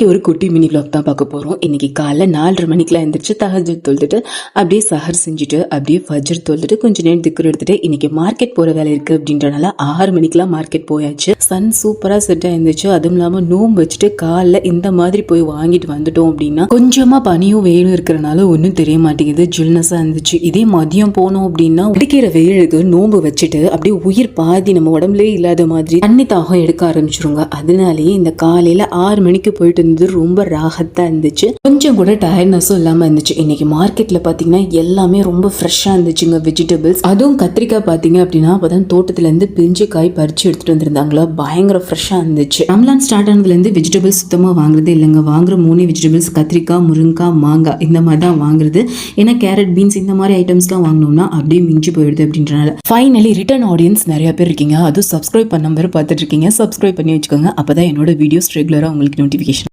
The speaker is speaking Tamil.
இன்னைக்கு ஒரு குட்டி மினி vlog தான் பார்க்க போறோம். இன்னைக்கு காலைல 4:30 மணிக்கெல்லாம் எந்திரிச்சு தஹஜ்ஜுத் தொழுதுட்டு அப்படியே சஹர் செஞ்சுட்டு அப்படியே ஃபஜ்ர் தொழுதுட்டு கொஞ்ச நேரம் திக்ர் எடுத்துட்டு இன்னைக்கு மார்க்கெட் போற வேலை இருக்கு அப்படின்றனால 6 மணிக்கெல்லாம் மார்க்கெட் போயாச்சு. சன் சூப்பரா செட் ஆயிருந்துச்சு. அதுவும் இல்லாம நோம்பு வச்சுட்டு காலைல இந்த மாதிரி போய் வாங்கிட்டு வந்துட்டோம் அப்படின்னா கொஞ்சமா பனியும் வெயிலும் இருக்கிறனால ஒன்னும் தெரிய மாட்டேங்குது, ஜில்னஸா இருந்துச்சு. இதே மதியம் போனோம் அப்படின்னா அடிக்கிற வெயிலுக்கு நோம்பு வச்சுட்டு அப்படியே உயிர் பாதி நம்ம உடம்புலே இல்லாத மாதிரி தண்ணி தாகம் எடுக்க ஆரம்பிச்சிருங்க. அதனாலேயே இந்த காலையில 6 மணிக்கு போயிட்டு இருந்தது ரொம்ப ராகத்தா இருந்துச்சு. கொஞ்சம் கூட டயர்ட்னஸும் இல்லாம இருந்துச்சு. இன்னைக்கு மார்க்கெட்ல பாத்தீங்கன்னா எல்லாமே ரொம்ப ஃப்ரெஷ்ஷா இருந்துச்சுங்க. வெஜிடபிள்ஸ், அதுவும் கத்திரிக்காய் பாத்தீங்க அப்படின்னா அப்பதான் தோட்டத்துல இருந்து பிஞ்சு காய் பறிச்சு எடுத்துட்டு வந்திருந்தாங்களா, பயங்கர ஃப்ரெஷ்ஷா இருந்துச்சு. ரம்லான் ஸ்டார்ட் ஆனதுல இருந்து வெஜிடபிள்ஸ் சுத்தமா வாங்குறதே இல்லைங்க. வாங்குற 3 வெஜிடபிள்ஸ் கத்திரிக்காய், முருங்காய், மாங்காய் இந்த மாதிரி தான் வாங்குறது. ஏன்னா கேரட், பீன்ஸ் இந்த மாதிரி ஐட்டம்ஸ்லாம் வாங்கினோம்னா அப்படியே மிஞ்சி போயிடுது அப்படின்றனால. ஃபைனலி ரிட்டர்ன் ஆடியன்ஸ் நிறைய பேர் இருக்கீங்க. அதுவும் சப்ஸ்கிரைப் பண்ண மாதிரி பார்த்துட்டு இருக்கீங்க. சப்ஸ்கிரைப் பண்ணி வச்சுக்கோங்க. அப்பதான் என்னோட வீடியோஸ் ரெகுலரா உங்களுக்கு நோட்டிஃபிகேஷன்